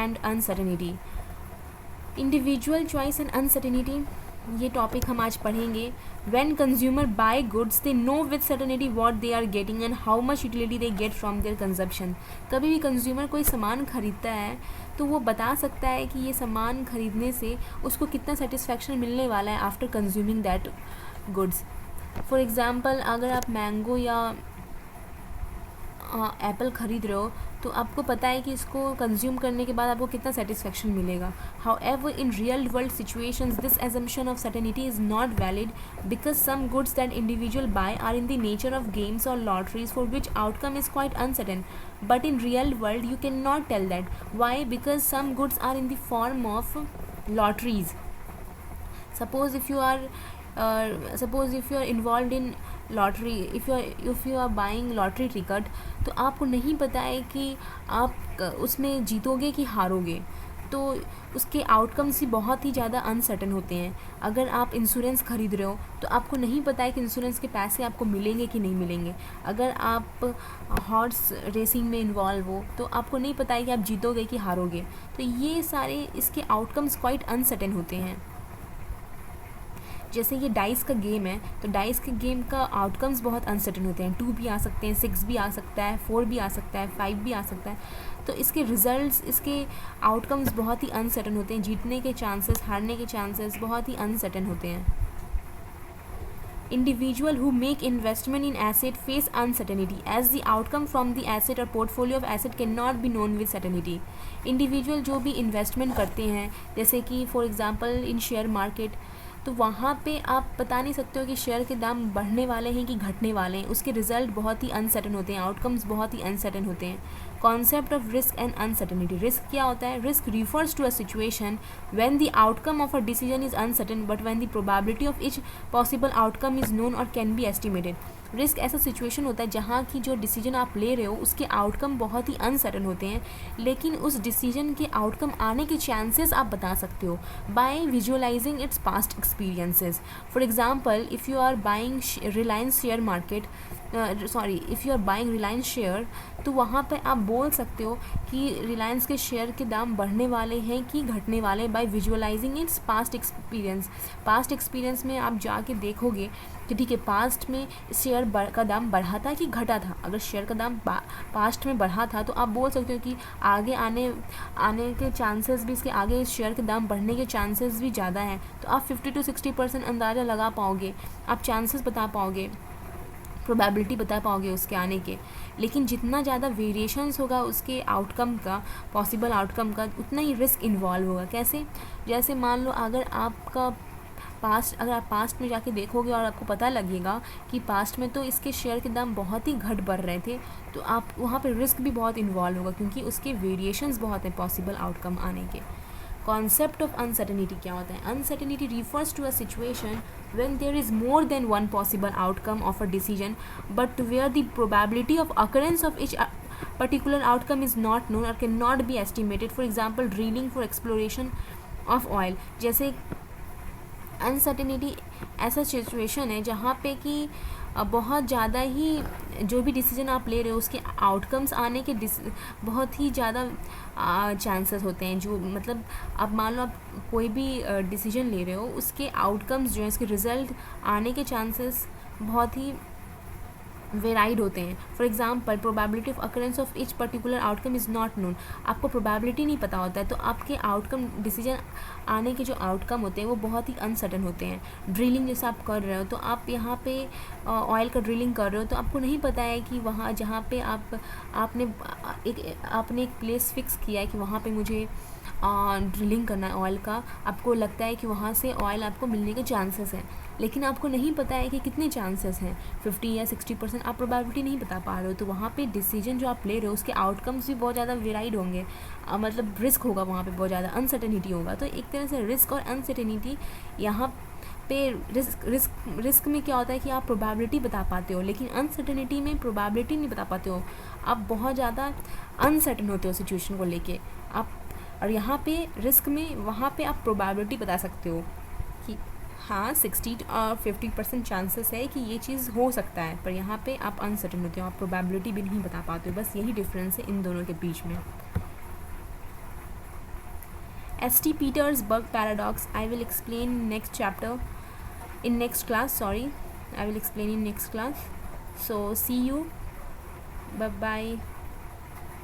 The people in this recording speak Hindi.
And uncertainty. Individual choice and uncertainty, ये टॉपिक हम आज पढ़ेंगे। When consumer buy goods they know with certainty what they are getting and how much utility they get from their consumption. कभी भी कंज्यूमर कोई सामान खरीदता है तो वो बता सकता है कि ये सामान खरीदने से उसको कितना सेटिस्फैक्शन मिलने वाला है after consuming that goods. For example, अगर आप मैंगो या एप्पल ख़रीद रहे हो तो आपको पता है कि इसको कंज्यूम करने के बाद आपको कितना सेटिस्फैक्शन मिलेगा। However in real world situations this assumption of certainty is not valid because some goods that individual buy are in the nature of games or lotteries for which outcome is quite uncertain. But in real world you cannot tell that. Why? Because some goods are in the form of lotteries. Suppose if you are involved in lottery, if you are buying lottery ticket, तो आपको नहीं पता है कि आप उसमें जीतोगे कि हारोगे, तो उसके आउटकम्स ही बहुत ही ज़्यादा अनसर्टेन होते हैं। अगर आप इंश्योरेंस ख़रीद रहे हो तो आपको नहीं पता है कि इंश्योरेंस के पैसे आपको मिलेंगे कि नहीं मिलेंगे। अगर आप हॉर्स रेसिंग में इन्वॉल्व हो तो आपको नहीं पता है कि आप जीतोगे कि हारोगे। तो ये सारे इसके आउटकम्स क्वाइट अनसर्टेन होते हैं। जैसे ये डाइस का गेम है तो डाइस के गेम का आउटकम्स बहुत अनसर्टेन होते हैं। 2 भी आ सकते हैं, 6 भी आ सकता है, 4 भी आ सकता है, 5 भी आ सकता है। तो इसके रिजल्ट्स, इसके आउटकम्स बहुत ही अनसर्टेन होते हैं। जीतने के चांसेस, हारने के चांसेस बहुत ही अनसर्टेन होते हैं। Individual who make investment in asset face uncertainty as the outcome from the asset or portfolio of asset cannot be known with certainty. Individual जो भी investment करते हैं, जैसे कि for example in share market, तो वहाँ पे आप बता नहीं सकते हो कि शेयर के दाम बढ़ने वाले हैं कि घटने वाले हैं। उसके रिजल्ट बहुत ही अनसर्टेन होते हैं, आउटकम्स बहुत ही अनसर्टेन होते हैं। Concept of risk and uncertainty. Risk क्या होता है? Risk refers to a situation when the outcome of a decision is uncertain but when the probability of each possible outcome is known और कैन बी एस्टिमेटेड। रिस्क ऐसा सिचुएशन होता है जहाँ की जो डिसीजन आप ले रहे हो उसके आउटकम बहुत ही अनसर्टेन होते हैं, लेकिन उस डिसीजन के आउटकम आने के चांसेस आप बता सकते हो by visualizing its past experiences. For example, if you are buying Reliance share market, if you are buying Reliance share, तो वहाँ पे आप बोल सकते हो कि रिलायंस के शेयर के दाम बढ़ने वाले हैं कि घटने वाले by visualizing its past experience. Past experience में आप जाके देखोगे कि ठीक है, पास्ट में शेयर का दाम बढ़ा था कि घटा था। अगर शेयर का दाम पास्ट में बढ़ा था तो आप बोल सकते हो कि आगे आने के चांसेस भी, इसके आगे इस शेयर के दाम बढ़ने के चांसेस भी ज़्यादा हैं। तो आप 50 to 60% अंदाज़ा लगा पाओगे, आप चांसेस बता पाओगे, प्रोबेबिलिटी बता पाओगे उसके आने के। लेकिन जितना ज़्यादा वेरिएशंस होगा उसके आउटकम का, पॉसिबल आउटकम का, उतना ही रिस्क इन्वॉल्व होगा। कैसे? जैसे मान लो अगर आप पास्ट में जाके देखोगे और आपको पता लगेगा कि पास्ट में तो इसके शेयर के दाम बहुत ही घट बढ़ रहे थे, तो आप वहाँ पे रिस्क भी बहुत इन्वॉल्व होगा क्योंकि उसके वेरिएशंस बहुत हैं पॉसिबल आउटकम आने के। कॉन्सेप्ट ऑफ अनसर्टेनिटी क्या होता है? Uncertainty refers to a situation when there is more than one possible outcome of a decision but where the probability of occurrence of each particular outcome is not known or cannot be estimated. For example, drilling for exploration of oil. जैसे अनसर्टेनिटी ऐसा सिचुएशन है जहाँ पे कि बहुत ज़्यादा ही जो भी डिसीजन आप ले रहे हो उसके आउटकम्स आने के बहुत ही ज़्यादा चांसेस होते हैं। जो मतलब आप मान लो आप कोई भी डिसीजन ले रहे हो, उसके आउटकम्स जो है, इसके रिज़ल्ट आने के चांसेस बहुत ही वेराइड होते हैं। For example, probability of occurrence of each particular outcome is not known. आपको प्रोबेबिलिटी नहीं पता होता है तो आपके आउटकम, डिसीजन आने के जो आउटकम होते हैं वो बहुत ही अनसर्टेन होते हैं। ड्रिलिंग जैसे आप कर रहे हो तो आप यहाँ पे ऑयल का ड्रिलिंग कर रहे हो तो आपको नहीं पता है कि वहाँ जहाँ पे आपने एक प्लेस फिक्स किया है कि वहाँ पे मुझे ड्रिलिंग करना है ऑयल का। आपको लगता है कि वहाँ से ऑयल आपको मिलने के चांसेस हैं, लेकिन आपको नहीं पता है कि कितने चांसेस हैं, 50 या 60%। आप प्रोबेबिलिटी नहीं बता पा रहे हो, तो वहाँ पे डिसीजन जो आप ले रहे हो उसके आउटकम्स भी बहुत ज़्यादा वेराइड होंगे। मतलब रिस्क होगा वहाँ पे, बहुत ज़्यादा अनसर्टेनिटी होगा। तो एक तरह से रिस्क और अनसर्टेनिटी यहाँ पे, रिस्क में क्या होता है कि आप प्रोबेबिलिटी बता पाते हो, लेकिन अनसर्टेनिटी में प्रोबेबिलिटी नहीं बता पाते हो। आप बहुत ज़्यादा अनसर्टेन होते हो सिचुएशन को लेके आप। और यहाँ पे रिस्क में, वहाँ पे आप प्रोबेबिलिटी बता सकते हो कि हाँ 60 और 50% चांसेस है कि ये चीज़ हो सकता है, पर यहाँ पे आप अनसर्टेन होते हो, आप प्रोबेबिलिटी भी नहीं बता पाते हो। बस यही डिफरेंस है इन दोनों के बीच में। St. Petersburg paradox I will explain next chapter in next class. Sorry, I will explain in next class. So see you. Bye bye.